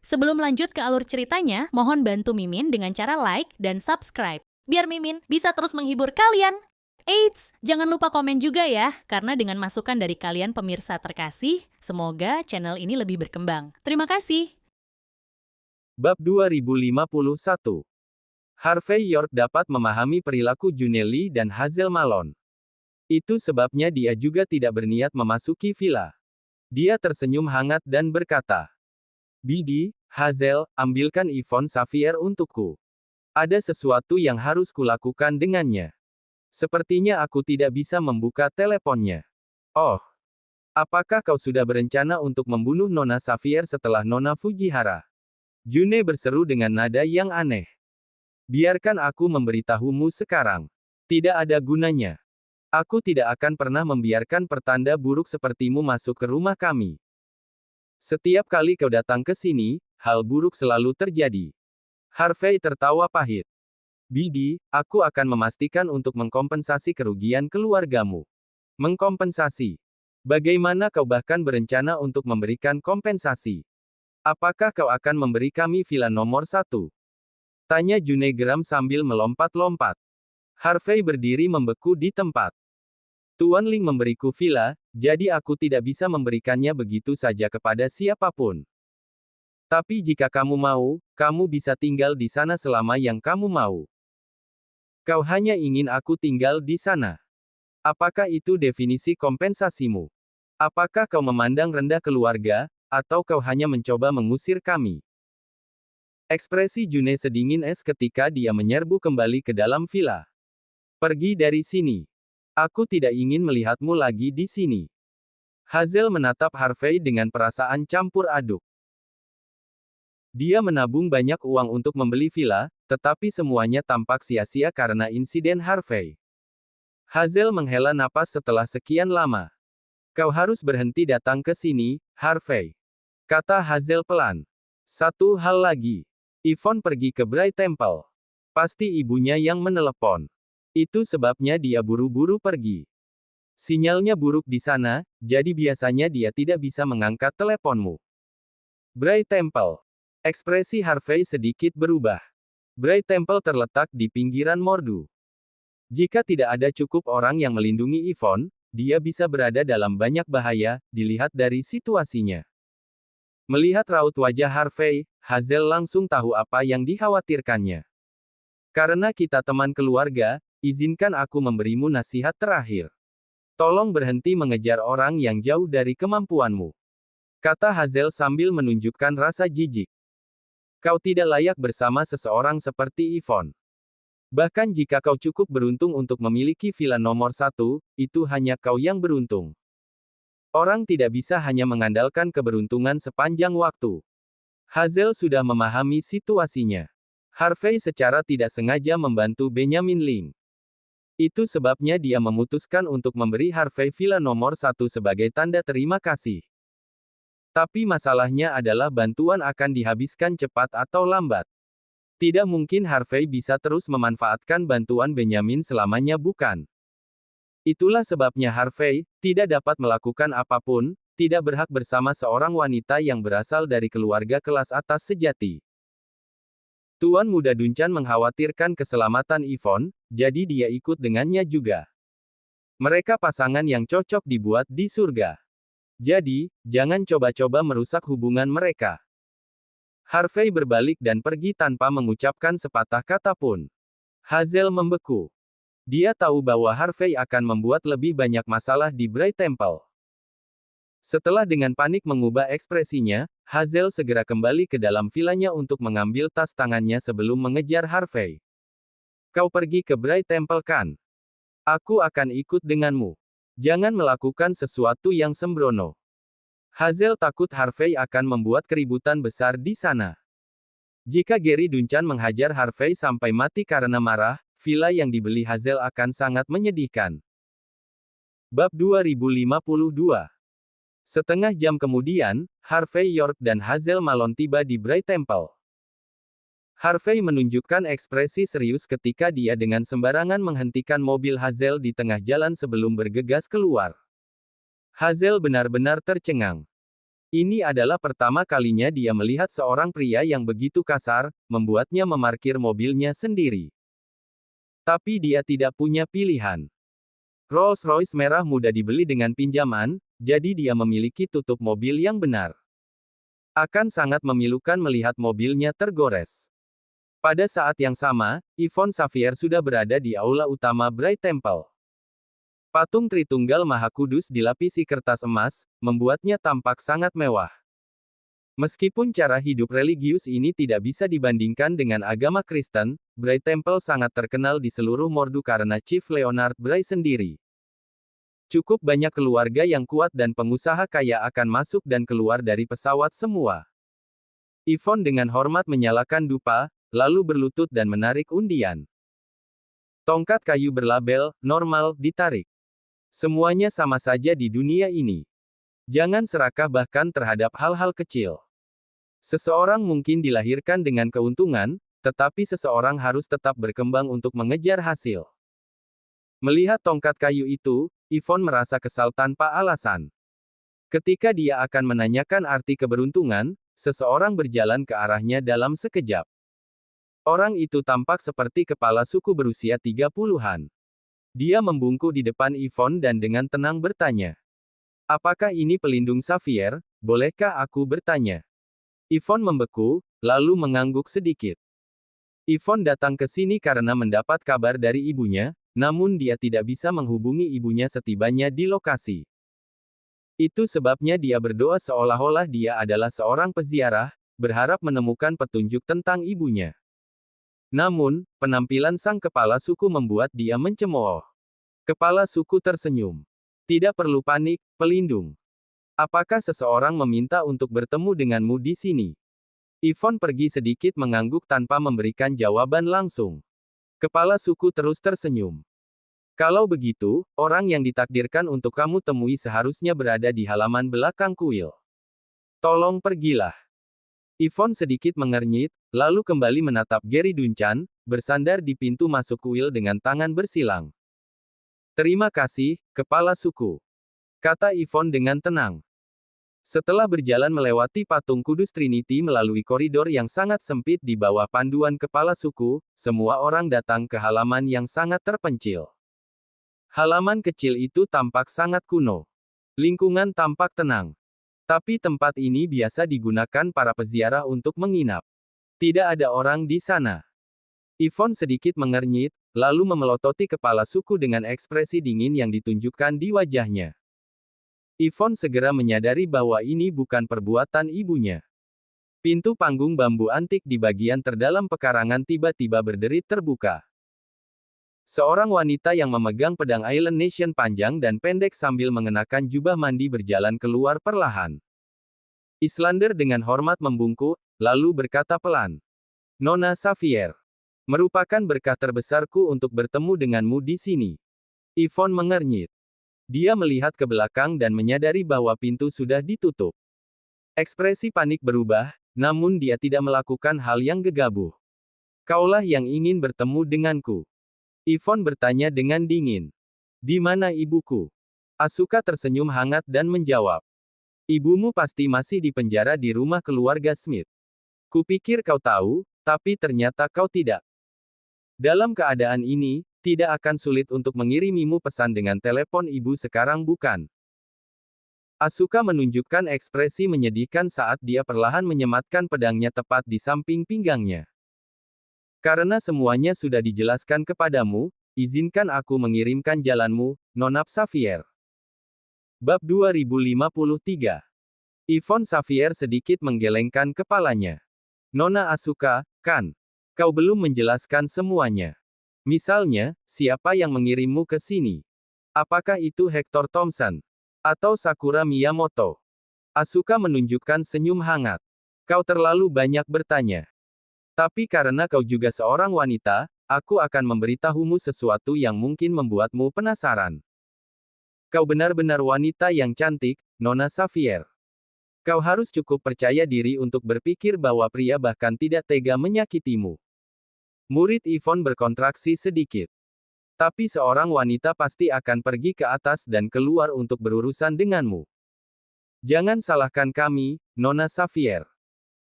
Sebelum lanjut ke alur ceritanya, mohon bantu Mimin dengan cara like dan subscribe, biar Mimin bisa terus menghibur kalian. Eits, jangan lupa komen juga ya, karena dengan masukan dari kalian pemirsa terkasih, semoga channel ini lebih berkembang. Terima kasih. Bab 2051. Harvey York dapat memahami perilaku Juneli dan Hazel Malone. Itu sebabnya dia juga tidak berniat memasuki villa. Dia tersenyum hangat dan berkata, "Bidi, Hazel, ambilkan iPhone Xavier untukku. Ada sesuatu yang harus kulakukan dengannya. Sepertinya aku tidak bisa membuka teleponnya." "Oh, apakah kau sudah berencana untuk membunuh Nona Xavier setelah Nona Fujihara?" June berseru dengan nada yang aneh. "Biarkan aku memberitahumu sekarang. Tidak ada gunanya. Aku tidak akan pernah membiarkan pertanda buruk sepertimu masuk ke rumah kami. Setiap kali kau datang ke sini, hal buruk selalu terjadi." Harvey tertawa pahit. "Bidi, aku akan memastikan untuk mengkompensasi kerugian keluargamu." "Mengkompensasi? Bagaimana kau bahkan berencana untuk memberikan kompensasi? Apakah kau akan memberi kami villa nomor 1?" Tanya June geram sambil melompat-lompat. Harvey berdiri membeku di tempat. "Tuan Ling memberiku villa, jadi aku tidak bisa memberikannya begitu saja kepada siapapun. Tapi jika kamu mau, kamu bisa tinggal di sana selama yang kamu mau." "Kau hanya ingin aku tinggal di sana. Apakah itu definisi kompensasimu? Apakah kau memandang rendah keluarga, atau kau hanya mencoba mengusir kami?" Ekspresi June sedingin es ketika dia menyerbu kembali ke dalam villa. "Pergi dari sini. Aku tidak ingin melihatmu lagi di sini." Hazel menatap Harvey dengan perasaan campur aduk. Dia menabung banyak uang untuk membeli villa, tetapi semuanya tampak sia-sia karena insiden Harvey. Hazel menghela napas setelah sekian lama. "Kau harus berhenti datang ke sini, Harvey," kata Hazel pelan. "Satu hal lagi. Yvonne pergi ke Bright Temple. Pasti ibunya yang menelepon. Itu sebabnya dia buru-buru pergi. Sinyalnya buruk di sana, jadi biasanya dia tidak bisa mengangkat teleponmu." Bright Temple. Ekspresi Harvey sedikit berubah. Bright Temple terletak di pinggiran Mordu. Jika tidak ada cukup orang yang melindungi Yvonne, dia bisa berada dalam banyak bahaya, dilihat dari situasinya. Melihat raut wajah Harvey, Hazel langsung tahu apa yang dikhawatirkannya. "Karena kita teman keluarga, izinkan aku memberimu nasihat terakhir. Tolong berhenti mengejar orang yang jauh dari kemampuanmu," kata Hazel sambil menunjukkan rasa jijik. "Kau tidak layak bersama seseorang seperti Yvonne. Bahkan jika kau cukup beruntung untuk memiliki villa nomor 1, itu hanya kau yang beruntung. Orang tidak bisa hanya mengandalkan keberuntungan sepanjang waktu." Hazel sudah memahami situasinya. Harvey secara tidak sengaja membantu Benjamin Ling. Itu sebabnya dia memutuskan untuk memberi Harvey villa nomor 1 sebagai tanda terima kasih. Tapi masalahnya adalah bantuan akan dihabiskan cepat atau lambat. Tidak mungkin Harvey bisa terus memanfaatkan bantuan Benjamin selamanya, bukan? Itulah sebabnya Harvey tidak dapat melakukan apapun, tidak berhak bersama seorang wanita yang berasal dari keluarga kelas atas sejati. Tuan Muda Duncan mengkhawatirkan keselamatan Yvonne, jadi dia ikut dengannya juga. Mereka pasangan yang cocok dibuat di surga. Jadi, jangan coba-coba merusak hubungan mereka. Harvey berbalik dan pergi tanpa mengucapkan sepatah kata pun. Hazel membeku. Dia tahu bahwa Harvey akan membuat lebih banyak masalah di Bright Temple. Setelah dengan panik mengubah ekspresinya, Hazel segera kembali ke dalam villanya untuk mengambil tas tangannya sebelum mengejar Harvey. "Kau pergi ke Bright Temple kan? Aku akan ikut denganmu. Jangan melakukan sesuatu yang sembrono." Hazel takut Harvey akan membuat keributan besar di sana. Jika Gary Duncan menghajar Harvey sampai mati karena marah, villa yang dibeli Hazel akan sangat menyedihkan. Bab 2052. Setengah jam kemudian, Harvey York dan Hazel Malone tiba di Bright Temple. Harvey menunjukkan ekspresi serius ketika dia dengan sembarangan menghentikan mobil Hazel di tengah jalan sebelum bergegas keluar. Hazel benar-benar tercengang. Ini adalah pertama kalinya dia melihat seorang pria yang begitu kasar, membuatnya memarkir mobilnya sendiri. Tapi dia tidak punya pilihan. Rolls-Royce merah muda dibeli dengan pinjaman, jadi dia memiliki tutup mobil yang benar. Akan sangat memilukan melihat mobilnya tergores. Pada saat yang sama, Yvonne Xavier sudah berada di aula utama Bright Temple. Patung Tritunggal Maha Kudus dilapisi kertas emas, membuatnya tampak sangat mewah. Meskipun cara hidup religius ini tidak bisa dibandingkan dengan agama Kristen, Bright Temple sangat terkenal di seluruh Mordu karena Chief Leonard Bray sendiri. Cukup banyak keluarga yang kuat dan pengusaha kaya akan masuk dan keluar dari pesawat semua. Yvonne dengan hormat menyalakan dupa, lalu berlutut dan menarik undian. Tongkat kayu berlabel normal ditarik. Semuanya sama saja di dunia ini. Jangan serakah bahkan terhadap hal-hal kecil. Seseorang mungkin dilahirkan dengan keuntungan, tetapi seseorang harus tetap berkembang untuk mengejar hasil. Melihat tongkat kayu itu, Yvonne merasa kesal tanpa alasan. Ketika dia akan menanyakan arti keberuntungan, seseorang berjalan ke arahnya dalam sekejap. Orang itu tampak seperti kepala suku berusia 30-an. Dia membungkuk di depan Yvonne dan dengan tenang bertanya. Apakah ini pelindung Xavier? Bolehkah aku bertanya? Yvonne membeku, lalu mengangguk sedikit. Yvonne datang ke sini karena mendapat kabar dari ibunya, namun dia tidak bisa menghubungi ibunya setibanya di lokasi. Itu sebabnya dia berdoa seolah-olah dia adalah seorang peziarah, berharap menemukan petunjuk tentang ibunya. Namun, penampilan sang kepala suku membuat dia mencemooh. Kepala suku tersenyum. Tidak perlu panik, pelindung. Apakah seseorang meminta untuk bertemu denganmu di sini? Yvonne pergi sedikit mengangguk tanpa memberikan jawaban langsung. Kepala suku terus tersenyum. Kalau begitu, orang yang ditakdirkan untuk kamu temui seharusnya berada di halaman belakang kuil. Tolong pergilah. Yvonne sedikit mengernyit, lalu kembali menatap Gary Duncan, bersandar di pintu masuk kuil dengan tangan bersilang. Terima kasih, kepala suku. Kata Yvonne dengan tenang. Setelah berjalan melewati patung Kudus Trinity melalui koridor yang sangat sempit di bawah panduan kepala suku, semua orang datang ke halaman yang sangat terpencil. Halaman kecil itu tampak sangat kuno. Lingkungan tampak tenang. Tapi tempat ini biasa digunakan para peziarah untuk menginap. Tidak ada orang di sana. Yvonne sedikit mengernyit, lalu memelototi kepala suku dengan ekspresi dingin yang ditunjukkan di wajahnya. Yvonne segera menyadari bahwa ini bukan perbuatan ibunya. Pintu panggung bambu antik di bagian terdalam pekarangan tiba-tiba berderit terbuka. Seorang wanita yang memegang pedang Island Nation panjang dan pendek sambil mengenakan jubah mandi berjalan keluar perlahan. Islander dengan hormat membungkuk, lalu berkata pelan. Nona Xavier. Merupakan berkah terbesarku untuk bertemu denganmu di sini. Yvonne mengernyit. Dia melihat ke belakang dan menyadari bahwa pintu sudah ditutup. Ekspresi panik berubah, namun dia tidak melakukan hal yang gegabah. Kaulah yang ingin bertemu denganku. Yvonne bertanya dengan dingin. Di mana ibuku? Asuka tersenyum hangat dan menjawab. Ibumu pasti masih di penjara di rumah keluarga Smith. Kupikir kau tahu, tapi ternyata kau tidak. Dalam keadaan ini, tidak akan sulit untuk mengirimimu pesan dengan telepon ibu sekarang bukan? Asuka menunjukkan ekspresi menyedihkan saat dia perlahan menyematkan pedangnya tepat di samping pinggangnya. Karena semuanya sudah dijelaskan kepadamu, izinkan aku mengirimkan jalanmu, Nona Xavier. Bab 2053. Yvonne Xavier sedikit menggelengkan kepalanya. Nona Asuka, kan? Kau belum menjelaskan semuanya. Misalnya, siapa yang mengirimmu ke sini? Apakah itu Hector Thompson? Atau Sakura Miyamoto? Asuka menunjukkan senyum hangat. Kau terlalu banyak bertanya. Tapi karena kau juga seorang wanita, aku akan memberitahumu sesuatu yang mungkin membuatmu penasaran. Kau benar-benar wanita yang cantik, Nona Xavier. Kau harus cukup percaya diri untuk berpikir bahwa pria bahkan tidak tega menyakitimu. Murid Yvonne berkontraksi sedikit. Tapi seorang wanita pasti akan pergi ke atas dan keluar untuk berurusan denganmu. Jangan salahkan kami, Nona Xavier.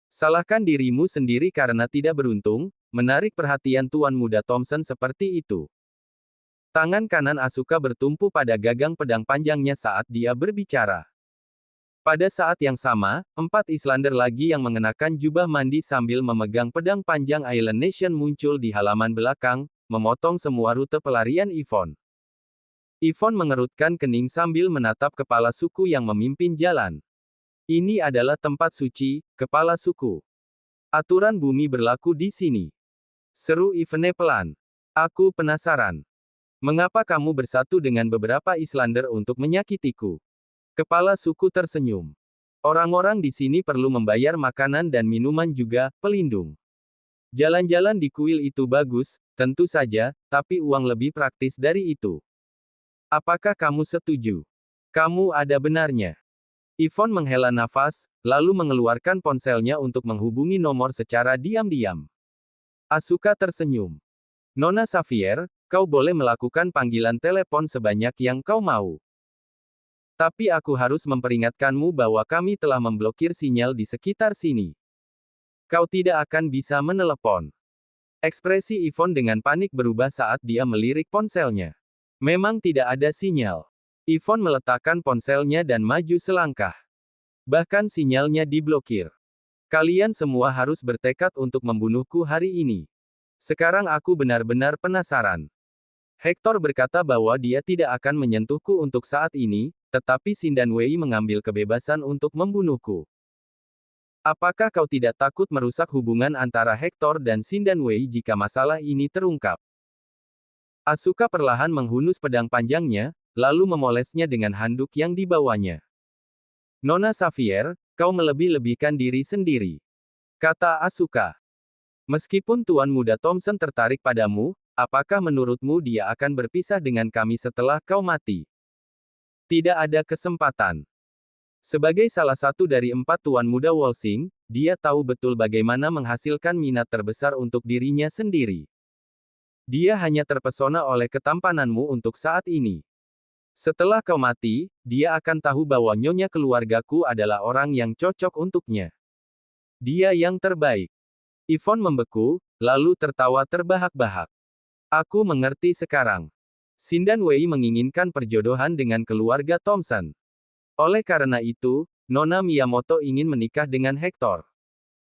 Salahkan dirimu sendiri karena tidak beruntung, menarik perhatian Tuan Muda Thompson seperti itu. Tangan kanan Asuka bertumpu pada gagang pedang panjangnya saat dia berbicara. Pada saat yang sama, 4 Islander lagi yang mengenakan jubah mandi sambil memegang pedang panjang Island Nation muncul di halaman belakang, memotong semua rute pelarian Yvonne. Yvonne mengerutkan kening sambil menatap kepala suku yang memimpin jalan. Ini adalah tempat suci, kepala suku. Aturan bumi berlaku di sini. Seru Yvonne pelan. Aku penasaran. Mengapa kamu bersatu dengan beberapa Islander untuk menyakitiku? Kepala suku tersenyum. Orang-orang di sini perlu membayar makanan dan minuman juga, pelindung. Jalan-jalan di kuil itu bagus, tentu saja, tapi uang lebih praktis dari itu. Apakah kamu setuju? Kamu ada benarnya. Yvonne menghela nafas, lalu mengeluarkan ponselnya untuk menghubungi nomor secara diam-diam. Asuka tersenyum. Nona Xavier, kau boleh melakukan panggilan telepon sebanyak yang kau mau. Tapi aku harus memperingatkanmu bahwa kami telah memblokir sinyal di sekitar sini. Kau tidak akan bisa menelepon. Ekspresi Yvonne dengan panik berubah saat dia melirik ponselnya. Memang tidak ada sinyal. Yvonne meletakkan ponselnya dan maju selangkah. Bahkan sinyalnya diblokir. Kalian semua harus bertekad untuk membunuhku hari ini. Sekarang aku benar-benar penasaran. Hector berkata bahwa dia tidak akan menyentuhku untuk saat ini, tetapi Xindan Wei mengambil kebebasan untuk membunuhku. Apakah kau tidak takut merusak hubungan antara Hector dan Xindan Wei jika masalah ini terungkap? Asuka perlahan menghunus pedang panjangnya, lalu memolesnya dengan handuk yang dibawanya. Nona Xavier, kau melebih-lebihkan diri sendiri. Kata Asuka. Meskipun Tuan Muda Thompson tertarik padamu, apakah menurutmu dia akan berpisah dengan kami setelah kau mati? Tidak ada kesempatan. Sebagai salah satu dari 4 Tuan Muda Wolsing, dia tahu betul bagaimana menghasilkan minat terbesar untuk dirinya sendiri. Dia hanya terpesona oleh ketampananmu untuk saat ini. Setelah kau mati, dia akan tahu bahwa nyonya keluargaku adalah orang yang cocok untuknya. Dia yang terbaik. Yvonne membeku, lalu tertawa terbahak-bahak. Aku mengerti sekarang. Xindan Wei menginginkan perjodohan dengan keluarga Thompson. Oleh karena itu, Nona Miyamoto ingin menikah dengan Hector.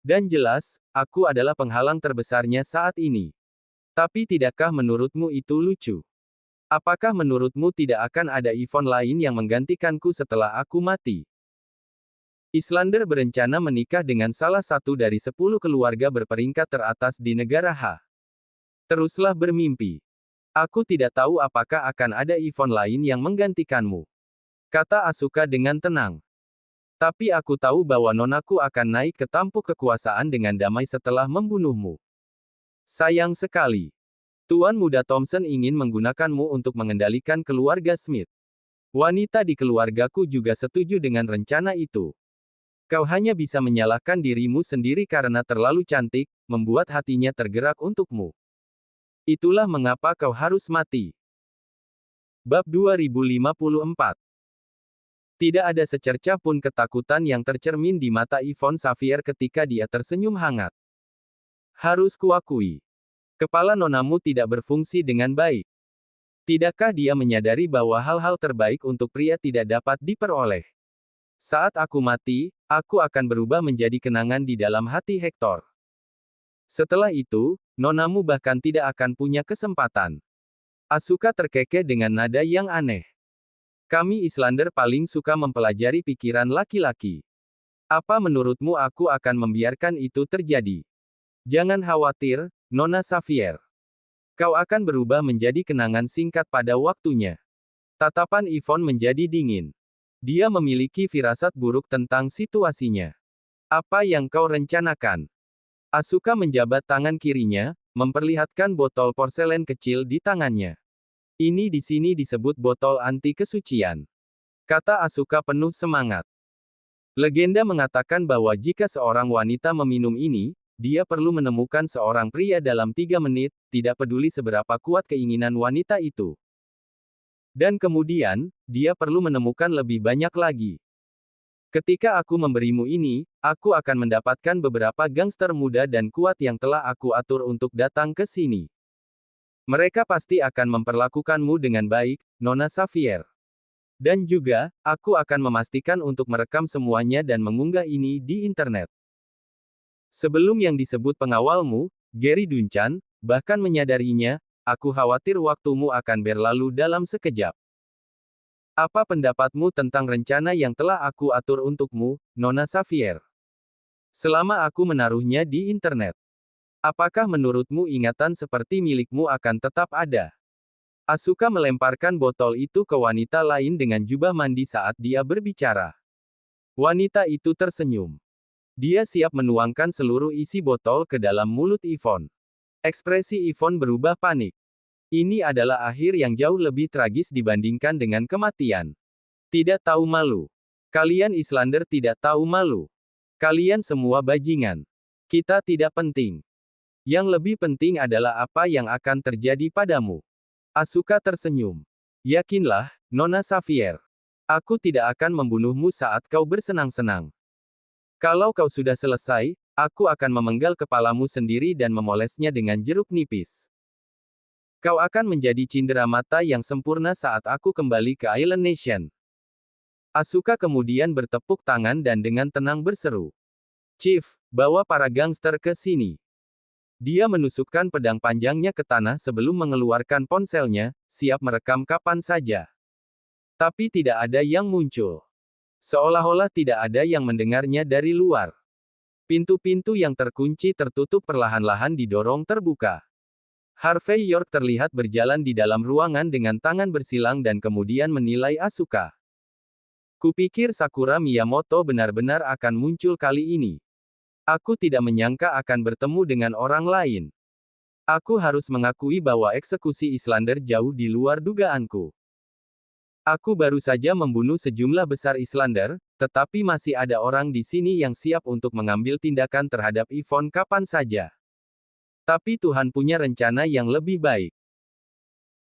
Dan jelas, aku adalah penghalang terbesarnya saat ini. Tapi tidakkah menurutmu itu lucu? Apakah menurutmu tidak akan ada Yvonne lain yang menggantikanku setelah aku mati? Islander berencana menikah dengan salah satu dari 10 keluarga berperingkat teratas di negara H. Teruslah bermimpi. Aku tidak tahu apakah akan ada Yvonne lain yang menggantikanmu. Kata Asuka dengan tenang. Tapi aku tahu bahwa nonaku akan naik ke tampuk kekuasaan dengan damai setelah membunuhmu. Sayang sekali. Tuan Muda Thompson ingin menggunakanmu untuk mengendalikan keluarga Smith. Wanita di keluargaku juga setuju dengan rencana itu. Kau hanya bisa menyalahkan dirimu sendiri karena terlalu cantik, membuat hatinya tergerak untukmu. Itulah mengapa kau harus mati. Bab 2054. Tidak ada secercah pun ketakutan yang tercermin di mata Yvonne Xavier ketika dia tersenyum hangat. Harus kuakui. Kepala nonamu tidak berfungsi dengan baik. Tidakkah dia menyadari bahwa hal-hal terbaik untuk pria tidak dapat diperoleh? Saat aku mati, aku akan berubah menjadi kenangan di dalam hati Hector. Setelah itu, nonamu bahkan tidak akan punya kesempatan. Asuka terkekeh dengan nada yang aneh. Kami Islander paling suka mempelajari pikiran laki-laki. Apa menurutmu aku akan membiarkan itu terjadi? Jangan khawatir, Nona Xavier. Kau akan berubah menjadi kenangan singkat pada waktunya. Tatapan Yvonne menjadi dingin. Dia memiliki firasat buruk tentang situasinya. Apa yang kau rencanakan? Asuka menjabat tangan kirinya, memperlihatkan botol porselen kecil di tangannya. Ini di sini disebut botol anti kesucian. Kata Asuka penuh semangat. Legenda mengatakan bahwa jika seorang wanita meminum ini, dia perlu menemukan seorang pria dalam 3 menit, tidak peduli seberapa kuat keinginan wanita itu. Dan kemudian, dia perlu menemukan lebih banyak lagi. Ketika aku memberimu ini, aku akan mendapatkan beberapa gangster muda dan kuat yang telah aku atur untuk datang ke sini. Mereka pasti akan memperlakukanmu dengan baik, Nona Xavier. Dan juga, aku akan memastikan untuk merekam semuanya dan mengunggah ini di internet. Sebelum yang disebut pengawalmu, Gary Duncan, bahkan menyadarinya, aku khawatir waktumu akan berlalu dalam sekejap. Apa pendapatmu tentang rencana yang telah aku atur untukmu, Nona Xavier? Selama aku menaruhnya di internet. Apakah menurutmu ingatan seperti milikmu akan tetap ada? Asuka melemparkan botol itu ke wanita lain dengan jubah mandi saat dia berbicara. Wanita itu tersenyum. Dia siap menuangkan seluruh isi botol ke dalam mulut Yvonne. Ekspresi Yvonne berubah panik. Ini adalah akhir yang jauh lebih tragis dibandingkan dengan kematian. Tidak tahu malu. Kalian Islander tidak tahu malu. Kalian semua bajingan. Kita tidak penting. Yang lebih penting adalah apa yang akan terjadi padamu. Asuka tersenyum. Yakinlah, Nona Xavier. Aku tidak akan membunuhmu saat kau bersenang-senang. Kalau kau sudah selesai, aku akan memenggal kepalamu sendiri dan memolesnya dengan jeruk nipis. Kau akan menjadi cindera mata yang sempurna saat aku kembali ke Island Nation. Asuka kemudian bertepuk tangan dan dengan tenang berseru. Chief, bawa para gangster ke sini. Dia menusukkan pedang panjangnya ke tanah sebelum mengeluarkan ponselnya, siap merekam kapan saja. Tapi tidak ada yang muncul. Seolah-olah tidak ada yang mendengarnya dari luar. Pintu-pintu yang terkunci tertutup perlahan-lahan didorong terbuka. Harvey York terlihat berjalan di dalam ruangan dengan tangan bersilang dan kemudian menilai Asuka. Kupikir Sakura Miyamoto benar-benar akan muncul kali ini. Aku tidak menyangka akan bertemu dengan orang lain. Aku harus mengakui bahwa eksekusi Islander jauh di luar dugaanku. Aku baru saja membunuh sejumlah besar Islander, tetapi masih ada orang di sini yang siap untuk mengambil tindakan terhadap Yvonne kapan saja. Tapi Tuhan punya rencana yang lebih baik.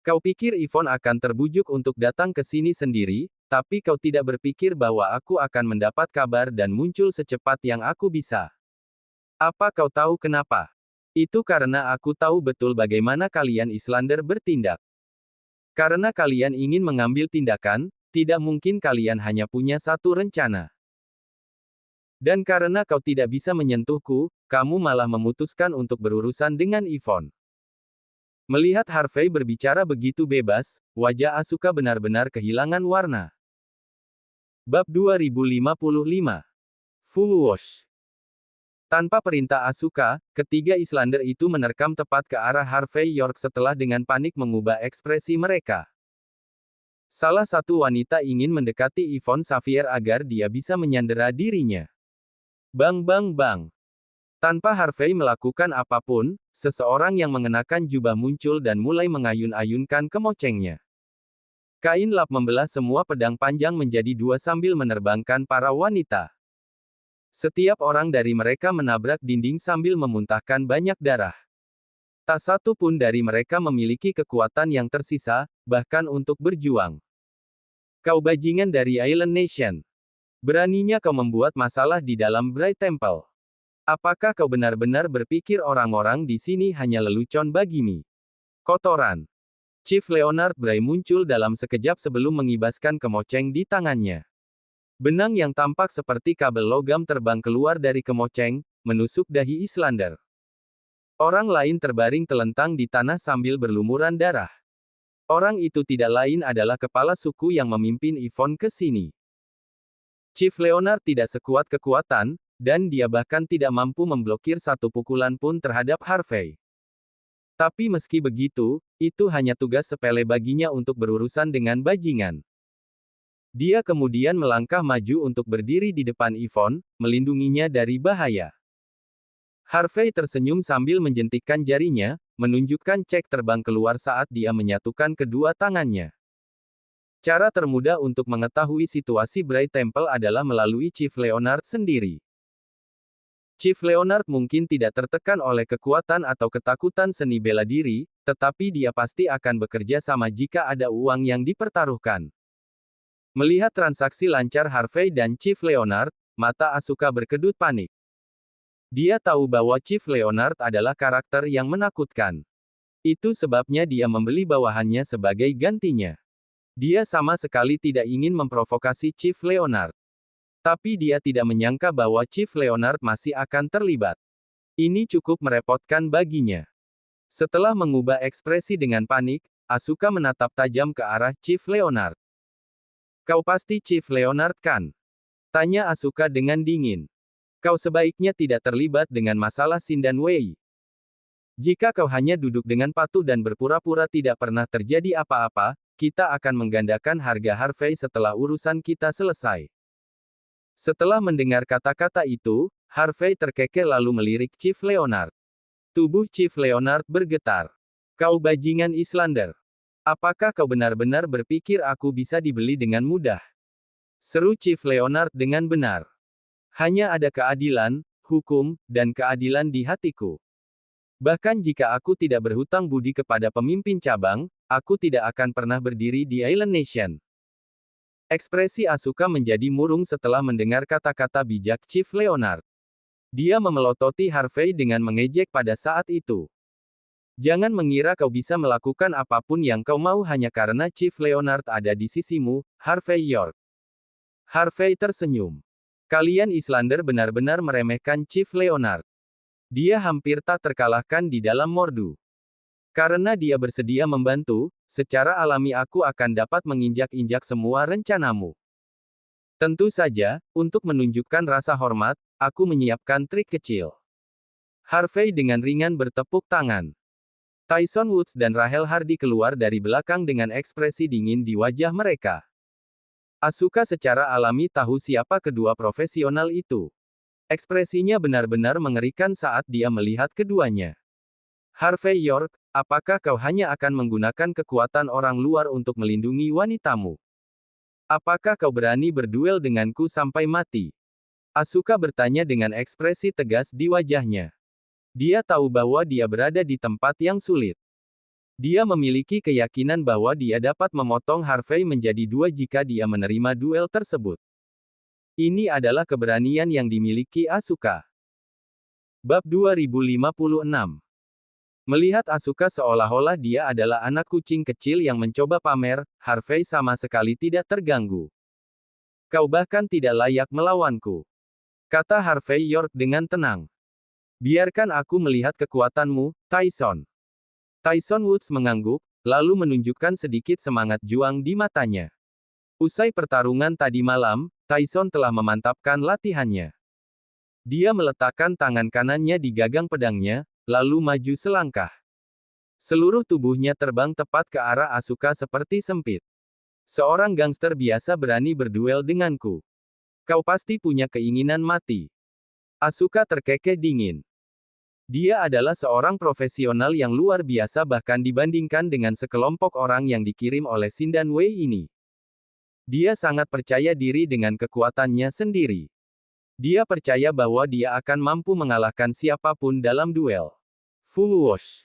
Kau pikir Yvonne akan terbujuk untuk datang ke sini sendiri, tapi kau tidak berpikir bahwa aku akan mendapat kabar dan muncul secepat yang aku bisa. Apa kau tahu kenapa? Itu karena aku tahu betul bagaimana kalian Islander bertindak. Karena kalian ingin mengambil tindakan, tidak mungkin kalian hanya punya satu rencana. Dan karena kau tidak bisa menyentuhku, kamu malah memutuskan untuk berurusan dengan Yvonne. Melihat Harvey berbicara begitu bebas, wajah Asuka benar-benar kehilangan warna. Bab 2055. Full Wash. Tanpa perintah Asuka, ketiga Islander itu menerkam tepat ke arah Harvey York setelah dengan panik mengubah ekspresi mereka. Salah satu wanita ingin mendekati Yvonne Xavier agar dia bisa menyandera dirinya. Bang bang bang. Tanpa Harvey melakukan apapun, seseorang yang mengenakan jubah muncul dan mulai mengayun-ayunkan kemocengnya. Kain lap membelah semua pedang panjang menjadi dua sambil menerbangkan para wanita. Setiap orang dari mereka menabrak dinding sambil memuntahkan banyak darah. Tak satu pun dari mereka memiliki kekuatan yang tersisa, bahkan untuk berjuang. Kau bajingan dari Island Nation. Beraninya kau membuat masalah di dalam Bright Temple. Apakah kau benar-benar berpikir orang-orang di sini hanya lelucon bagimu? Kotoran. Chief Leonard Bray muncul dalam sekejap sebelum mengibaskan kemoceng di tangannya. Benang yang tampak seperti kabel logam terbang keluar dari kemoceng, menusuk dahi Islander. Orang lain terbaring telentang di tanah sambil berlumuran darah. Orang itu tidak lain adalah kepala suku yang memimpin Yvonne ke sini. Chief Leonard tidak sekuat kekuatan, dan dia bahkan tidak mampu memblokir satu pukulan pun terhadap Harvey. Tapi meski begitu, itu hanya tugas sepele baginya untuk berurusan dengan bajingan. Dia kemudian melangkah maju untuk berdiri di depan Yvonne, melindunginya dari bahaya. Harvey tersenyum sambil menjentikkan jarinya, menunjukkan cek terbang keluar saat dia menyatukan kedua tangannya. Cara termudah untuk mengetahui situasi Bright Temple adalah melalui Chief Leonard sendiri. Chief Leonard mungkin tidak tertekan oleh kekuatan atau ketakutan seni bela diri, tetapi dia pasti akan bekerja sama jika ada uang yang dipertaruhkan. Melihat transaksi lancar Harvey dan Chief Leonard, mata Asuka berkedut panik. Dia tahu bahwa Chief Leonard adalah karakter yang menakutkan. Itu sebabnya dia membeli bawahannya sebagai gantinya. Dia sama sekali tidak ingin memprovokasi Chief Leonard. Tapi dia tidak menyangka bahwa Chief Leonard masih akan terlibat. Ini cukup merepotkan baginya. Setelah mengubah ekspresi dengan panik, Asuka menatap tajam ke arah Chief Leonard. Kau pasti Chief Leonard kan? Tanya Asuka dengan dingin. Kau sebaiknya tidak terlibat dengan masalah Xin dan Wei. Jika kau hanya duduk dengan patuh dan berpura-pura tidak pernah terjadi apa-apa, kita akan menggandakan harga Harvey setelah urusan kita selesai. Setelah mendengar kata-kata itu, Harvey terkekeh lalu melirik Chief Leonard. Tubuh Chief Leonard bergetar. Kau bajingan Islander. Apakah kau benar-benar berpikir aku bisa dibeli dengan mudah? Seru Chief Leonard dengan benar. Hanya ada keadilan, hukum, dan keadilan di hatiku. Bahkan jika aku tidak berhutang budi kepada pemimpin cabang, aku tidak akan pernah berdiri di Island Nation. Ekspresi Asuka menjadi murung setelah mendengar kata-kata bijak Chief Leonard. Dia memelototi Harvey dengan mengejek pada saat itu. Jangan mengira kau bisa melakukan apapun yang kau mau hanya karena Chief Leonard ada di sisimu, Harvey York. Harvey tersenyum. Kalian Islander benar-benar meremehkan Chief Leonard. Dia hampir tak terkalahkan di dalam Mordu. Karena dia bersedia membantu, secara alami aku akan dapat menginjak-injak semua rencanamu. Tentu saja, untuk menunjukkan rasa hormat, aku menyiapkan trik kecil. Harvey dengan ringan bertepuk tangan. Tyson Woods dan Rahel Hardy keluar dari belakang dengan ekspresi dingin di wajah mereka. Asuka secara alami tahu siapa kedua profesional itu. Ekspresinya benar-benar mengerikan saat dia melihat keduanya. Harvey York, apakah kau hanya akan menggunakan kekuatan orang luar untuk melindungi wanitamu? Apakah kau berani berduel denganku sampai mati? Asuka bertanya dengan ekspresi tegas di wajahnya. Dia tahu bahwa dia berada di tempat yang sulit. Dia memiliki keyakinan bahwa dia dapat memotong Harvey menjadi dua jika dia menerima duel tersebut. Ini adalah keberanian yang dimiliki Asuka. Bab 2056. Melihat Asuka seolah-olah dia adalah anak kucing kecil yang mencoba pamer, Harvey sama sekali tidak terganggu. Kau bahkan tidak layak melawanku. Kata Harvey York dengan tenang. Biarkan aku melihat kekuatanmu, Tyson. Tyson Woods mengangguk, lalu menunjukkan sedikit semangat juang di matanya. Usai pertarungan tadi malam, Tyson telah memantapkan latihannya. Dia meletakkan tangan kanannya di gagang pedangnya, lalu maju selangkah. Seluruh tubuhnya terbang tepat ke arah Asuka seperti sempit. Seorang gangster biasa berani berduel denganku. Kau pasti punya keinginan mati. Asuka terkekeh dingin. Dia adalah seorang profesional yang luar biasa bahkan dibandingkan dengan sekelompok orang yang dikirim oleh Xin dan Wei ini. Dia sangat percaya diri dengan kekuatannya sendiri. Dia percaya bahwa dia akan mampu mengalahkan siapapun dalam duel. Full wash.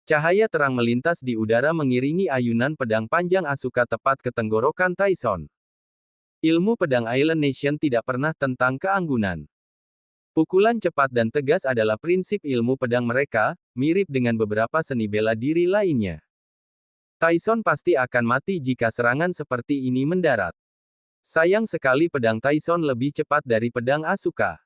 Cahaya terang melintas di udara mengiringi ayunan pedang panjang Asuka tepat ke tenggorokan Tyson. Ilmu pedang Island Nation tidak pernah tentang keanggunan. Pukulan cepat dan tegas adalah prinsip ilmu pedang mereka, mirip dengan beberapa seni bela diri lainnya. Tyson pasti akan mati jika serangan seperti ini mendarat. Sayang sekali pedang Tyson lebih cepat dari pedang Asuka.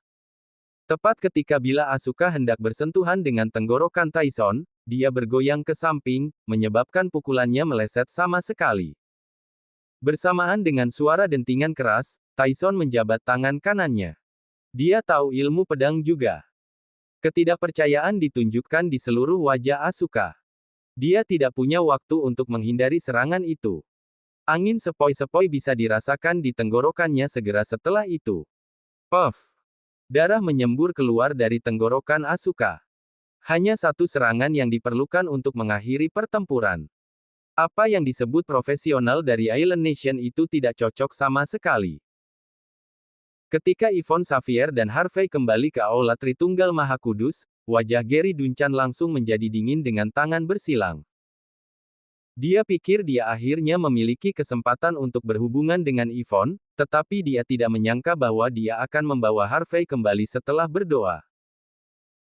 Tepat ketika bila Asuka hendak bersentuhan dengan tenggorokan Tyson, dia bergoyang ke samping, menyebabkan pukulannya meleset sama sekali. Bersamaan dengan suara dentingan keras, Tyson menjabat tangan kanannya. Dia tahu ilmu pedang juga. Ketidakpercayaan ditunjukkan di seluruh wajah Asuka. Dia tidak punya waktu untuk menghindari serangan itu. Angin sepoi-sepoi bisa dirasakan di tenggorokannya segera setelah itu. Puff! Darah menyembur keluar dari tenggorokan Asuka. Hanya satu serangan yang diperlukan untuk mengakhiri pertempuran. Apa yang disebut profesional dari Island Nation itu tidak cocok sama sekali. Ketika Yvonne Xavier dan Harvey kembali ke Aula Tritunggal Maha Kudus, wajah Gary Duncan langsung menjadi dingin dengan tangan bersilang. Dia pikir dia akhirnya memiliki kesempatan untuk berhubungan dengan Yvonne, tetapi dia tidak menyangka bahwa dia akan membawa Harvey kembali setelah berdoa.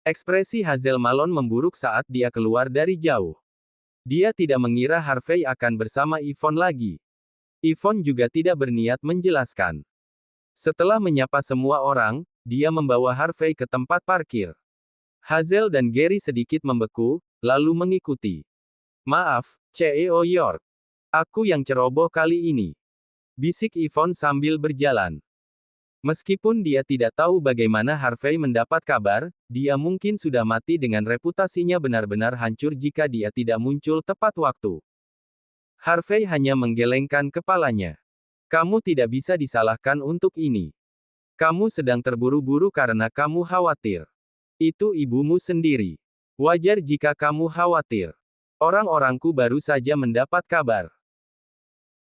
Ekspresi Hazel Malone memburuk saat dia keluar dari jauh. Dia tidak mengira Harvey akan bersama Yvonne lagi. Yvonne juga tidak berniat menjelaskan. Setelah menyapa semua orang, dia membawa Harvey ke tempat parkir. Hazel dan Gary sedikit membeku, lalu mengikuti. Maaf, CEO York. Aku yang ceroboh kali ini. Bisik Yvonne sambil berjalan. Meskipun dia tidak tahu bagaimana Harvey mendapat kabar, dia mungkin sudah mati dengan reputasinya benar-benar hancur jika dia tidak muncul tepat waktu. Harvey hanya menggelengkan kepalanya. Kamu tidak bisa disalahkan untuk ini. Kamu sedang terburu-buru karena kamu khawatir. Itu ibumu sendiri. Wajar jika kamu khawatir. Orang-orangku baru saja mendapat kabar.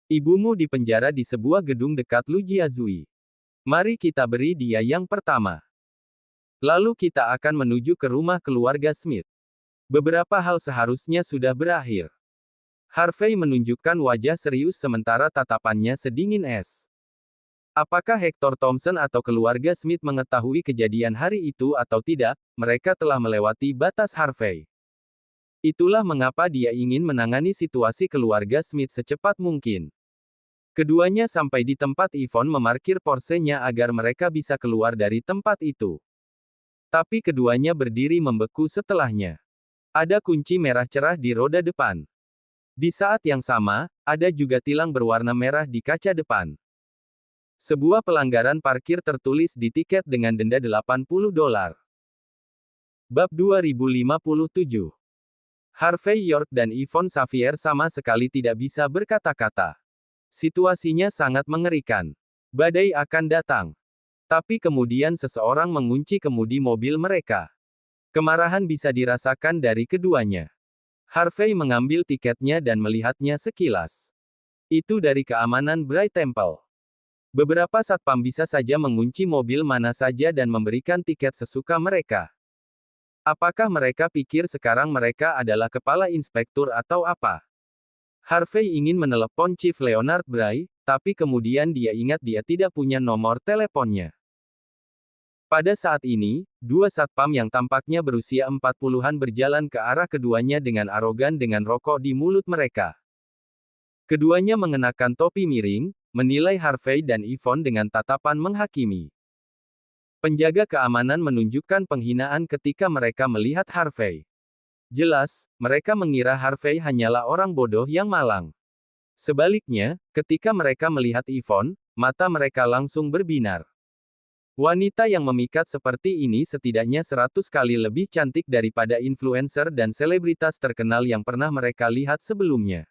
Ibumu dipenjara di sebuah gedung dekat Lujiazui. Mari kita beri dia yang pertama. Lalu kita akan menuju ke rumah keluarga Smith. Beberapa hal seharusnya sudah berakhir. Harvey menunjukkan wajah serius sementara tatapannya sedingin es. Apakah Hector Thompson atau keluarga Smith mengetahui kejadian hari itu atau tidak, mereka telah melewati batas Harvey. Itulah mengapa dia ingin menangani situasi keluarga Smith secepat mungkin. Keduanya sampai di tempat Yvonne memarkir Porsche-nya agar mereka bisa keluar dari tempat itu. Tapi keduanya berdiri membeku setelahnya. Ada kunci merah cerah di roda depan. Di saat yang sama, ada juga tilang berwarna merah di kaca depan. Sebuah pelanggaran parkir tertulis di tiket dengan denda $80. Bab 2057. Harvey York dan Yvonne Xavier sama sekali tidak bisa berkata-kata. Situasinya sangat mengerikan. Badai akan datang. Tapi kemudian seseorang mengunci kemudi mobil mereka. Kemarahan bisa dirasakan dari keduanya. Harvey mengambil tiketnya dan melihatnya sekilas. Itu dari keamanan Bright Temple. Beberapa satpam bisa saja mengunci mobil mana saja dan memberikan tiket sesuka mereka. Apakah mereka pikir sekarang mereka adalah kepala inspektur atau apa? Harvey ingin menelepon Chief Leonard Bray, tapi kemudian dia ingat dia tidak punya nomor teleponnya. Pada saat ini, dua satpam yang tampaknya berusia 40-an berjalan ke arah keduanya dengan arogan dengan rokok di mulut mereka. Keduanya mengenakan topi miring, menilai Harvey dan Yvonne dengan tatapan menghakimi. Penjaga keamanan menunjukkan penghinaan ketika mereka melihat Harvey. Jelas, mereka mengira Harvey hanyalah orang bodoh yang malang. Sebaliknya, ketika mereka melihat Yvonne, mata mereka langsung berbinar. Wanita yang memikat seperti ini setidaknya 100 kali lebih cantik daripada influencer dan selebritas terkenal yang pernah mereka lihat sebelumnya.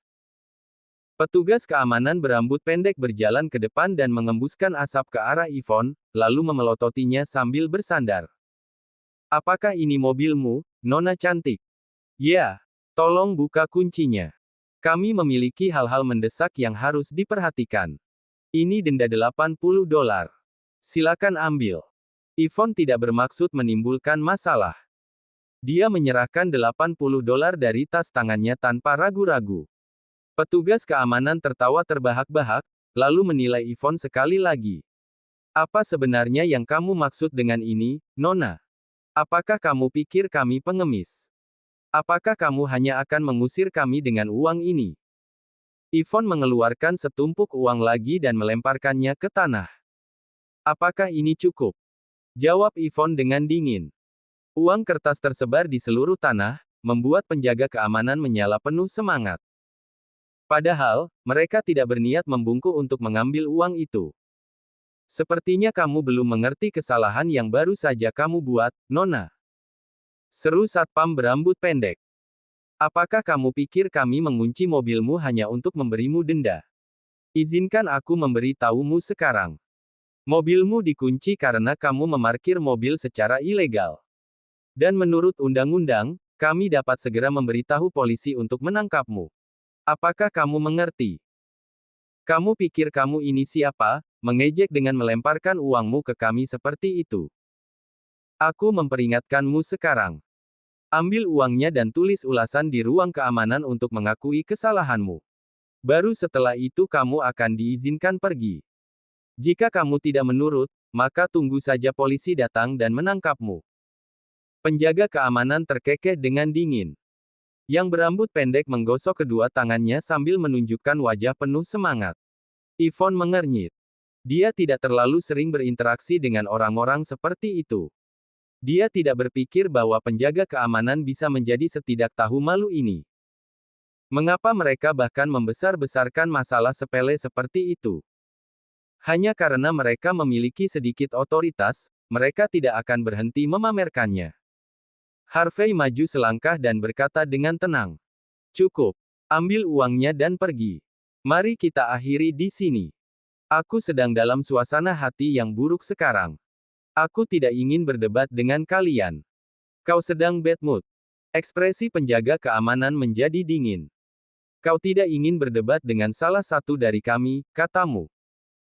Petugas keamanan berambut pendek berjalan ke depan dan mengembuskan asap ke arah Yvonne, lalu memelototinya sambil bersandar. Apakah ini mobilmu, Nona cantik? Ya, tolong buka kuncinya. Kami memiliki hal-hal mendesak yang harus diperhatikan. Ini denda $80. Silakan ambil. Yvonne tidak bermaksud menimbulkan masalah. Dia menyerahkan $80 dari tas tangannya tanpa ragu-ragu. Petugas keamanan tertawa terbahak-bahak, lalu menilai Yvonne sekali lagi. Apa sebenarnya yang kamu maksud dengan ini, Nona? Apakah kamu pikir kami pengemis? Apakah kamu hanya akan mengusir kami dengan uang ini? Yvonne mengeluarkan setumpuk uang lagi dan melemparkannya ke tanah. Apakah ini cukup? Jawab Yvonne dengan dingin. Uang kertas tersebar di seluruh tanah, membuat penjaga keamanan menyala penuh semangat. Padahal, mereka tidak berniat membungkuk untuk mengambil uang itu. Sepertinya kamu belum mengerti kesalahan yang baru saja kamu buat, Nona. Seru satpam berambut pendek. Apakah kamu pikir kami mengunci mobilmu hanya untuk memberimu denda? Izinkan aku memberi tahumu sekarang. Mobilmu dikunci karena kamu memarkir mobil secara ilegal. Dan menurut undang-undang, kami dapat segera memberitahu polisi untuk menangkapmu. Apakah kamu mengerti? Kamu pikir kamu ini siapa, mengejek dengan melemparkan uangmu ke kami seperti itu? Aku memperingatkanmu sekarang. Ambil uangnya dan tulis ulasan di ruang keamanan untuk mengakui kesalahanmu. Baru setelah itu kamu akan diizinkan pergi. Jika kamu tidak menurut, maka tunggu saja polisi datang dan menangkapmu. Penjaga keamanan terkekeh dengan dingin. Yang berambut pendek menggosok kedua tangannya sambil menunjukkan wajah penuh semangat. Yvonne mengernyit. Dia tidak terlalu sering berinteraksi dengan orang-orang seperti itu. Dia tidak berpikir bahwa penjaga keamanan bisa menjadi setidak tahu malu ini. Mengapa mereka bahkan membesar-besarkan masalah sepele seperti itu? Hanya karena mereka memiliki sedikit otoritas, mereka tidak akan berhenti memamerkannya. Harvey maju selangkah dan berkata dengan tenang. Cukup. Ambil uangnya dan pergi. Mari kita akhiri di sini. Aku sedang dalam suasana hati yang buruk sekarang. Aku tidak ingin berdebat dengan kalian. Kau sedang bad mood. Ekspresi penjaga keamanan menjadi dingin. Kau tidak ingin berdebat dengan salah satu dari kami, katamu.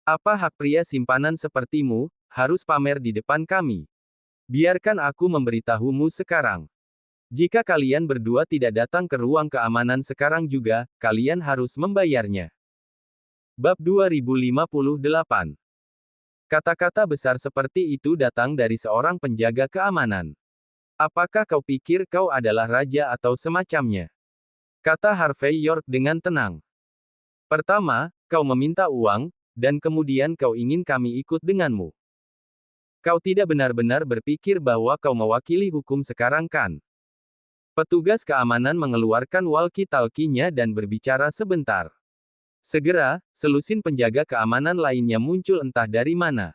Apa hak pria simpanan sepertimu, harus pamer di depan kami? Biarkan aku memberitahumu sekarang. Jika kalian berdua tidak datang ke ruang keamanan sekarang juga, kalian harus membayarnya. Bab 2058. Kata-kata besar seperti itu datang dari seorang penjaga keamanan. Apakah kau pikir kau adalah raja atau semacamnya? Kata Harvey York dengan tenang. Pertama, kau meminta uang, dan kemudian kau ingin kami ikut denganmu. Kau tidak benar-benar berpikir bahwa kau mewakili hukum sekarang kan? Petugas keamanan mengeluarkan walkie-talkie-nya dan berbicara sebentar. Segera, selusin penjaga keamanan lainnya muncul entah dari mana.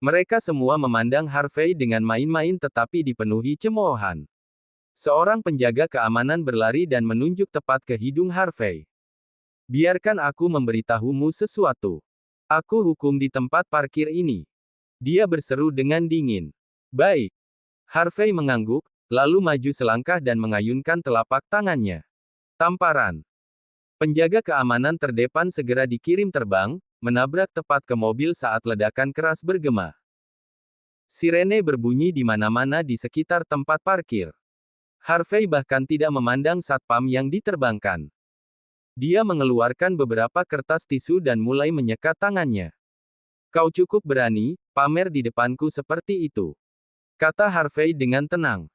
Mereka semua memandang Harvey dengan main-main tetapi dipenuhi cemoohan. Seorang penjaga keamanan berlari dan menunjuk tepat ke hidung Harvey. Biarkan aku memberitahumu sesuatu. Aku hukum di tempat parkir ini. Dia berseru dengan dingin. Baik. Harvey mengangguk, lalu maju selangkah dan mengayunkan telapak tangannya. Tamparan. Penjaga keamanan terdepan segera dikirim terbang, menabrak tepat ke mobil saat ledakan keras bergema. Sirene berbunyi di mana-mana di sekitar tempat parkir. Harvey bahkan tidak memandang satpam yang diterbangkan. Dia mengeluarkan beberapa kertas tisu dan mulai menyekat tangannya. Kau cukup berani, pamer di depanku seperti itu. Kata Harvey dengan tenang.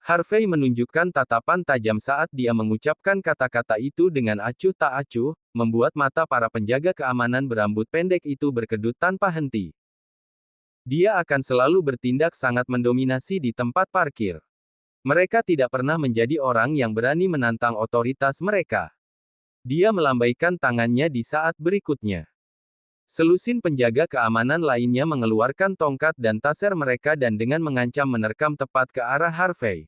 Harvey menunjukkan tatapan tajam saat dia mengucapkan kata-kata itu dengan acuh tak acuh, membuat mata para penjaga keamanan berambut pendek itu berkedut tanpa henti. Dia akan selalu bertindak sangat mendominasi di tempat parkir. Mereka tidak pernah menjadi orang yang berani menantang otoritas mereka. Dia melambaikan tangannya di saat berikutnya. Selusin penjaga keamanan lainnya mengeluarkan tongkat dan taser mereka dan dengan mengancam menerkam tepat ke arah Harvey.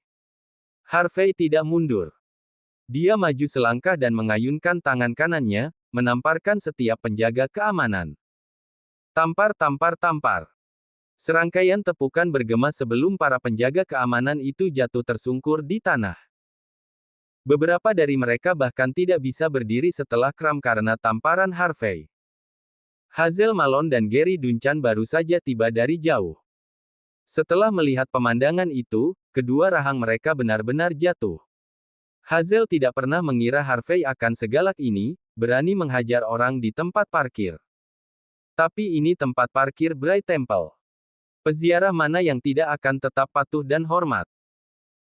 Harvey tidak mundur. Dia maju selangkah dan mengayunkan tangan kanannya, menamparkan setiap penjaga keamanan. Tampar, tampar, tampar. Serangkaian tepukan bergema sebelum para penjaga keamanan itu jatuh tersungkur di tanah. Beberapa dari mereka bahkan tidak bisa berdiri setelah kram karena tamparan Harvey. Hazel Malone dan Gary Duncan baru saja tiba dari jauh. Setelah melihat pemandangan itu, kedua rahang mereka benar-benar jatuh. Hazel tidak pernah mengira Harvey akan segalak ini, berani menghajar orang di tempat parkir. Tapi ini tempat parkir Bright Temple. Peziarah mana yang tidak akan tetap patuh dan hormat?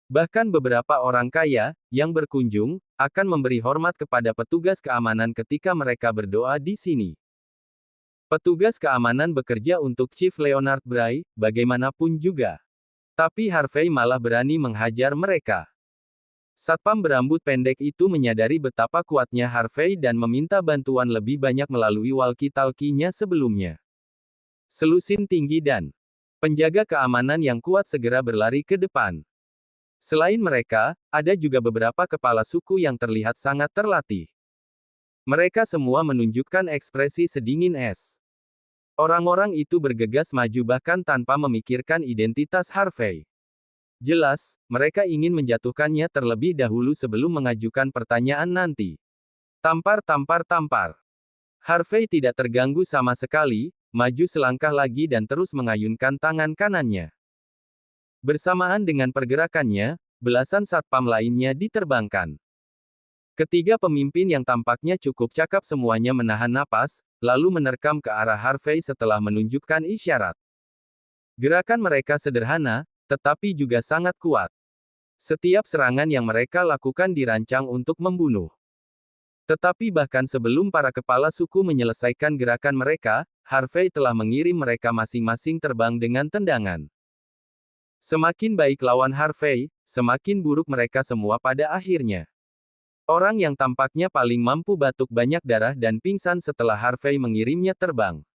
Bahkan beberapa orang kaya, yang berkunjung, akan memberi hormat kepada petugas keamanan ketika mereka berdoa di sini. Petugas keamanan bekerja untuk Chief Leonard Bray, bagaimanapun juga. Tapi Harvey malah berani menghajar mereka. Satpam berambut pendek itu menyadari betapa kuatnya Harvey dan meminta bantuan lebih banyak melalui walkie-talkie-nya sebelumnya. Selusin tinggi dan penjaga keamanan yang kuat segera berlari ke depan. Selain mereka, ada juga beberapa kepala suku yang terlihat sangat terlatih. Mereka semua menunjukkan ekspresi sedingin es. Orang-orang itu bergegas maju bahkan tanpa memikirkan identitas Harvey. Jelas, mereka ingin menjatuhkannya terlebih dahulu sebelum mengajukan pertanyaan nanti. Tampar, tampar, tampar. Harvey tidak terganggu sama sekali, maju selangkah lagi dan terus mengayunkan tangan kanannya. Bersamaan dengan pergerakannya, belasan satpam lainnya diterbangkan. Ketiga pemimpin yang tampaknya cukup cakap semuanya menahan napas, lalu menerkam ke arah Harvey setelah menunjukkan isyarat. Gerakan mereka sederhana, tetapi juga sangat kuat. Setiap serangan yang mereka lakukan dirancang untuk membunuh. Tetapi bahkan sebelum para kepala suku menyelesaikan gerakan mereka, Harvey telah mengirim mereka masing-masing terbang dengan tendangan. Semakin baik lawan Harvey, semakin buruk mereka semua pada akhirnya. Orang yang tampaknya paling mampu batuk banyak darah dan pingsan setelah Harvey mengirimnya terbang.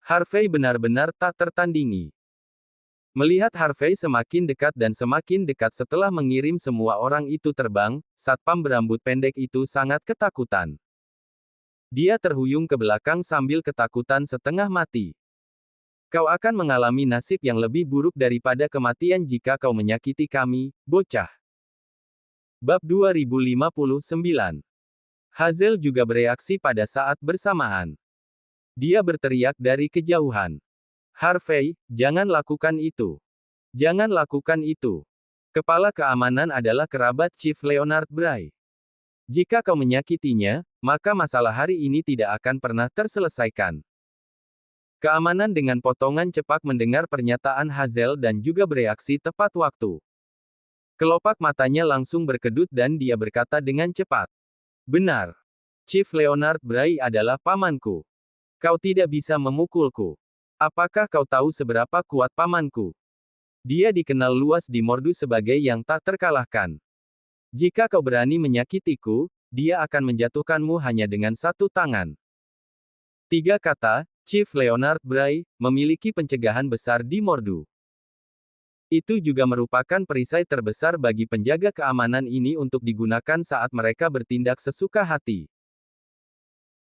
Harvey benar-benar tak tertandingi. Melihat Harvey semakin dekat setelah mengirim semua orang itu terbang, satpam berambut pendek itu sangat ketakutan. Dia terhuyung ke belakang sambil ketakutan setengah mati. Kau akan mengalami nasib yang lebih buruk daripada kematian jika kau menyakiti kami, bocah. Bab 2059. Hazel juga bereaksi pada saat bersamaan. Dia berteriak dari kejauhan. Harvey, jangan lakukan itu. Jangan lakukan itu. Kepala keamanan adalah kerabat Chief Leonard Bray. Jika kau menyakitinya, maka masalah hari ini tidak akan pernah terselesaikan. Keamanan dengan potongan cepat mendengar pernyataan Hazel dan juga bereaksi tepat waktu. Kelopak matanya langsung berkedut dan dia berkata dengan cepat. Benar. Chief Leonard Bray adalah pamanku. Kau tidak bisa memukulku. Apakah kau tahu seberapa kuat pamanku? Dia dikenal luas di Mordu sebagai yang tak terkalahkan. Jika kau berani menyakitiku, dia akan menjatuhkanmu hanya dengan satu tangan. Tiga kata, Chief Leonard Bray, memiliki pencegahan besar di Mordu. Itu juga merupakan perisai terbesar bagi penjaga keamanan ini untuk digunakan saat mereka bertindak sesuka hati.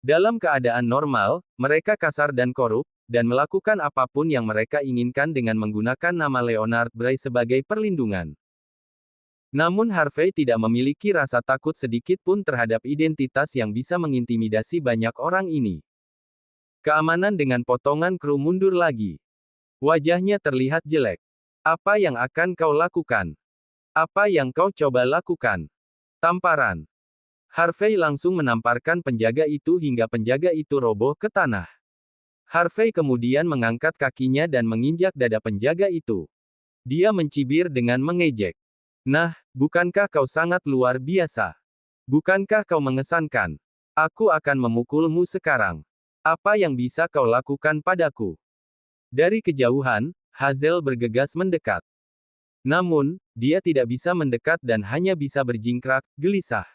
Dalam keadaan normal, mereka kasar dan korup, dan melakukan apapun yang mereka inginkan dengan menggunakan nama Leonard Bray sebagai perlindungan. Namun Harvey tidak memiliki rasa takut sedikit pun terhadap identitas yang bisa mengintimidasi banyak orang ini. Keamanan dengan potongan kru mundur lagi. Wajahnya terlihat jelek. Apa yang akan kau lakukan? Apa yang kau coba lakukan? Tamparan. Harvey langsung menamparkan penjaga itu hingga penjaga itu roboh ke tanah. Harvey kemudian mengangkat kakinya dan menginjak dada penjaga itu. Dia mencibir dengan mengejek. Nah, bukankah kau sangat luar biasa? Bukankah kau mengesankan? Aku akan memukulmu sekarang. Apa yang bisa kau lakukan padaku? Dari kejauhan, Hazel bergegas mendekat. Namun, dia tidak bisa mendekat dan hanya bisa berjingkrak, gelisah.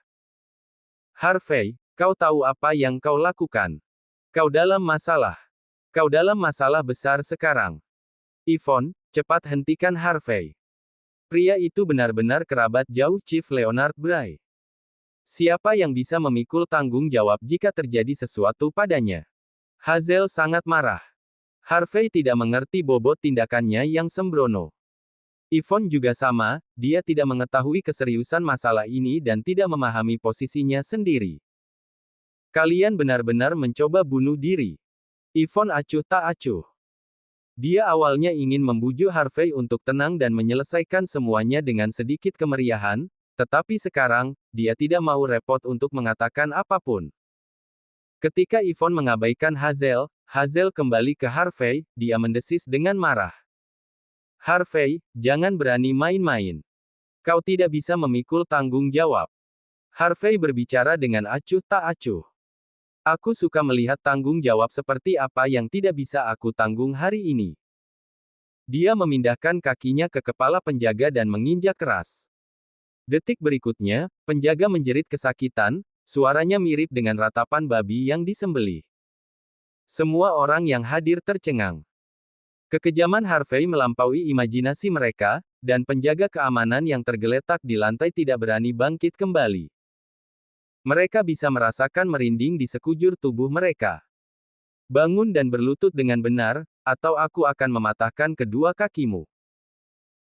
Harvey, kau tahu apa yang kau lakukan? Kau dalam masalah. Kau dalam masalah besar sekarang. Yvonne, cepat hentikan Harvey. Pria itu benar-benar kerabat jauh Chief Leonard Bray. Siapa yang bisa memikul tanggung jawab jika terjadi sesuatu padanya? Hazel sangat marah. Harvey tidak mengerti bobot tindakannya yang sembrono. Yvonne juga sama, dia tidak mengetahui keseriusan masalah ini dan tidak memahami posisinya sendiri. Kalian benar-benar mencoba bunuh diri. Yvonne acuh tak acuh. Dia awalnya ingin membujuk Harvey untuk tenang dan menyelesaikan semuanya dengan sedikit kemeriahan, tetapi sekarang, dia tidak mau repot untuk mengatakan apapun. Ketika Yvonne mengabaikan Hazel, Hazel kembali ke Harvey, dia mendesis dengan marah. Harvey, jangan berani main-main. Kau tidak bisa memikul tanggung jawab. Harvey berbicara dengan acuh tak acuh. Aku suka melihat tanggung jawab seperti apa yang tidak bisa aku tanggung hari ini. Dia memindahkan kakinya ke kepala penjaga dan menginjak keras. Detik berikutnya, penjaga menjerit kesakitan, suaranya mirip dengan ratapan babi yang disembelih. Semua orang yang hadir tercengang. Kekejaman Harvey melampaui imajinasi mereka, dan penjaga keamanan yang tergeletak di lantai tidak berani bangkit kembali. Mereka bisa merasakan merinding di sekujur tubuh mereka. Bangun dan berlutut dengan benar, atau aku akan mematahkan kedua kakimu.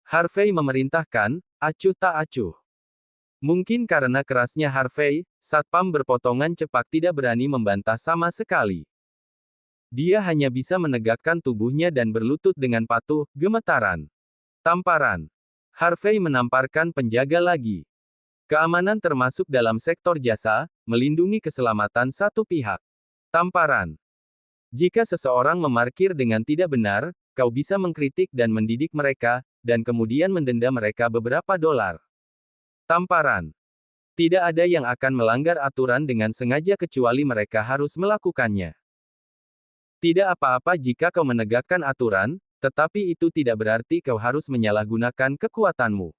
Harvey memerintahkan, acuh tak acuh. Mungkin karena kerasnya Harvey, satpam berpotongan cepat tidak berani membantah sama sekali. Dia hanya bisa menegakkan tubuhnya dan berlutut dengan patuh, gemetaran. Tamparan. Harvey menamparkan penjaga lagi. Keamanan termasuk dalam sektor jasa, melindungi keselamatan satu pihak. Tamparan. Jika seseorang memarkir dengan tidak benar, kau bisa mengkritik dan mendidik mereka, dan kemudian mendenda mereka beberapa dolar. Tamparan. Tidak ada yang akan melanggar aturan dengan sengaja kecuali mereka harus melakukannya. Tidak apa-apa jika kau menegakkan aturan, tetapi itu tidak berarti kau harus menyalahgunakan kekuatanmu.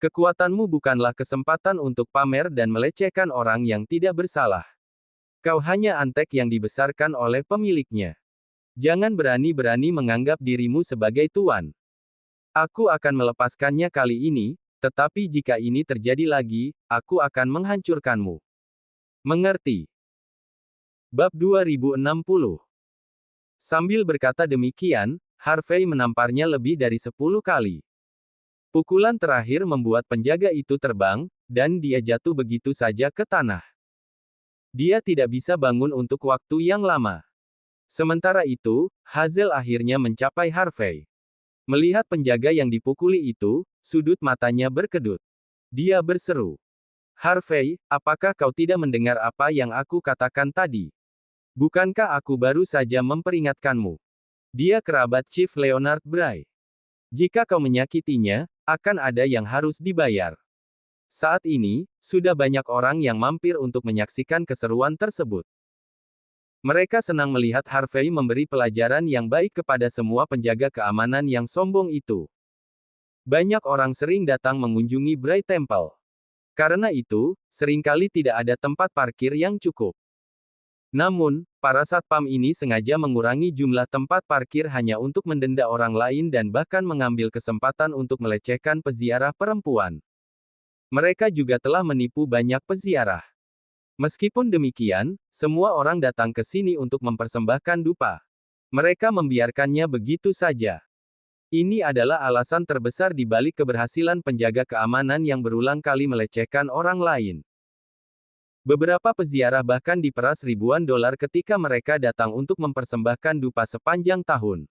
Kekuatanmu bukanlah kesempatan untuk pamer dan melecehkan orang yang tidak bersalah. Kau hanya antek yang dibesarkan oleh pemiliknya. Jangan berani-berani menganggap dirimu sebagai tuan. Aku akan melepaskannya kali ini, tetapi jika ini terjadi lagi, aku akan menghancurkanmu. Mengerti? Bab 2060. Sambil berkata demikian, Harvey menamparnya lebih dari 10 kali. Pukulan terakhir membuat penjaga itu terbang, dan dia jatuh begitu saja ke tanah. Dia tidak bisa bangun untuk waktu yang lama. Sementara itu, Hazel akhirnya mencapai Harvey. Melihat penjaga yang dipukuli itu, sudut matanya berkedut. Dia berseru. Harvey, apakah kau tidak mendengar apa yang aku katakan tadi? Bukankah aku baru saja memperingatkanmu? Dia kerabat Chief Leonard Bray. Jika kau menyakitinya, akan ada yang harus dibayar. Saat ini, sudah banyak orang yang mampir untuk menyaksikan keseruan tersebut. Mereka senang melihat Harvey memberi pelajaran yang baik kepada semua penjaga keamanan yang sombong itu. Banyak orang sering datang mengunjungi Bray Temple. Karena itu, seringkali tidak ada tempat parkir yang cukup. Namun, para satpam ini sengaja mengurangi jumlah tempat parkir hanya untuk mendenda orang lain dan bahkan mengambil kesempatan untuk melecehkan peziarah perempuan. Mereka juga telah menipu banyak peziarah. Meskipun demikian, semua orang datang ke sini untuk mempersembahkan dupa. Mereka membiarkannya begitu saja. Ini adalah alasan terbesar di balik keberhasilan penjaga keamanan yang berulang kali melecehkan orang lain. Beberapa peziarah bahkan diperas ribuan dolar ketika mereka datang untuk mempersembahkan dupa sepanjang tahun.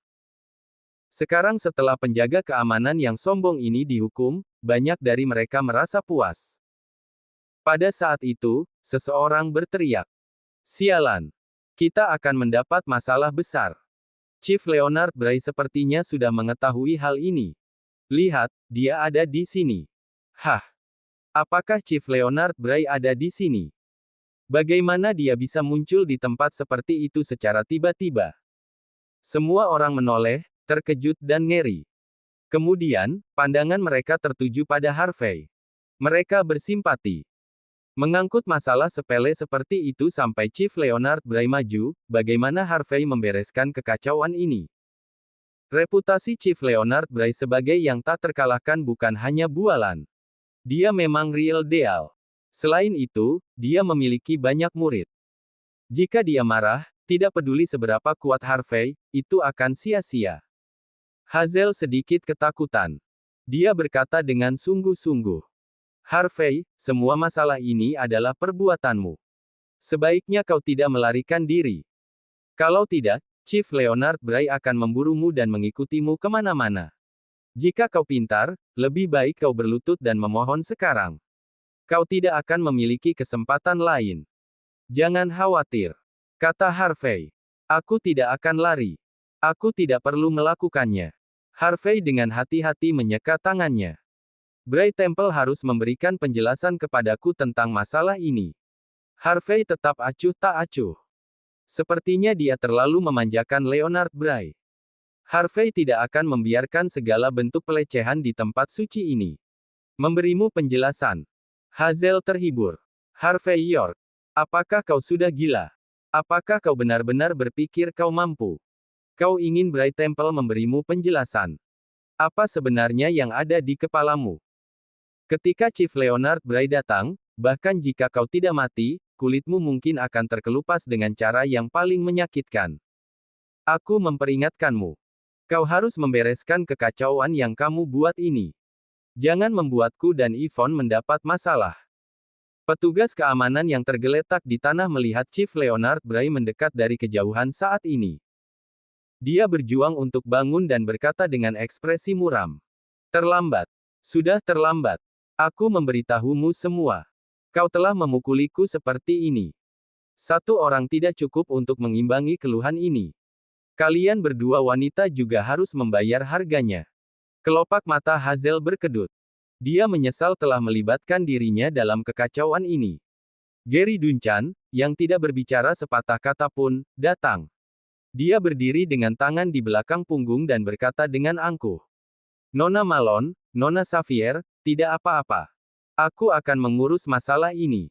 Sekarang setelah penjaga keamanan yang sombong ini dihukum, banyak dari mereka merasa puas. Pada saat itu, seseorang berteriak. Sialan! Kita akan mendapat masalah besar. Chief Leonard Bray sepertinya sudah mengetahui hal ini. Lihat, dia ada di sini. Hah? Apakah Chief Leonard Bray ada di sini? Bagaimana dia bisa muncul di tempat seperti itu secara tiba-tiba? Semua orang menoleh, terkejut dan ngeri. Kemudian, pandangan mereka tertuju pada Harvey. Mereka bersimpati. Mengangkut masalah sepele seperti itu sampai Chief Leonard Bray maju, bagaimana Harvey membereskan kekacauan ini? Reputasi Chief Leonard Bray sebagai yang tak terkalahkan bukan hanya bualan. Dia memang real deal. Selain itu, dia memiliki banyak murid. Jika dia marah, tidak peduli seberapa kuat Harvey, itu akan sia-sia. Hazel sedikit ketakutan. Dia berkata dengan sungguh-sungguh. Harvey, semua masalah ini adalah perbuatanmu. Sebaiknya kau tidak melarikan diri. Kalau tidak, Chief Leonard Bray akan memburumu dan mengikutimu kemana-mana. Jika kau pintar, lebih baik kau berlutut dan memohon sekarang. Kau tidak akan memiliki kesempatan lain. Jangan khawatir, kata Harvey. Aku tidak akan lari. Aku tidak perlu melakukannya. Harvey dengan hati-hati menyeka tangannya. Bray Temple harus memberikan penjelasan kepadaku tentang masalah ini. Harvey tetap acuh tak acuh. Sepertinya dia terlalu memanjakan Leonard Bray. Harvey tidak akan membiarkan segala bentuk pelecehan di tempat suci ini. Memberimu penjelasan. Hazel terhibur. Harvey York, apakah kau sudah gila? Apakah kau benar-benar berpikir kau mampu? Kau ingin Bray Temple memberimu penjelasan. Apa sebenarnya yang ada di kepalamu? Ketika Chief Leonard Bray datang, bahkan jika kau tidak mati, kulitmu mungkin akan terkelupas dengan cara yang paling menyakitkan. Aku memperingatkanmu. Kau harus membereskan kekacauan yang kamu buat ini. Jangan membuatku dan Yvonne mendapat masalah. Petugas keamanan yang tergeletak di tanah melihat Chief Leonard Bray mendekat dari kejauhan saat ini. Dia berjuang untuk bangun dan berkata dengan ekspresi muram. Terlambat. Sudah terlambat. Aku memberitahumu semua. Kau telah memukuliku seperti ini. Satu orang tidak cukup untuk mengimbangi keluhan ini. Kalian berdua wanita juga harus membayar harganya. Kelopak mata Hazel berkedut. Dia menyesal telah melibatkan dirinya dalam kekacauan ini. Gary Duncan, yang tidak berbicara sepatah kata pun, datang. Dia berdiri dengan tangan di belakang punggung dan berkata dengan angkuh. Nona Malone, Nona Xavier, tidak apa-apa. Aku akan mengurus masalah ini.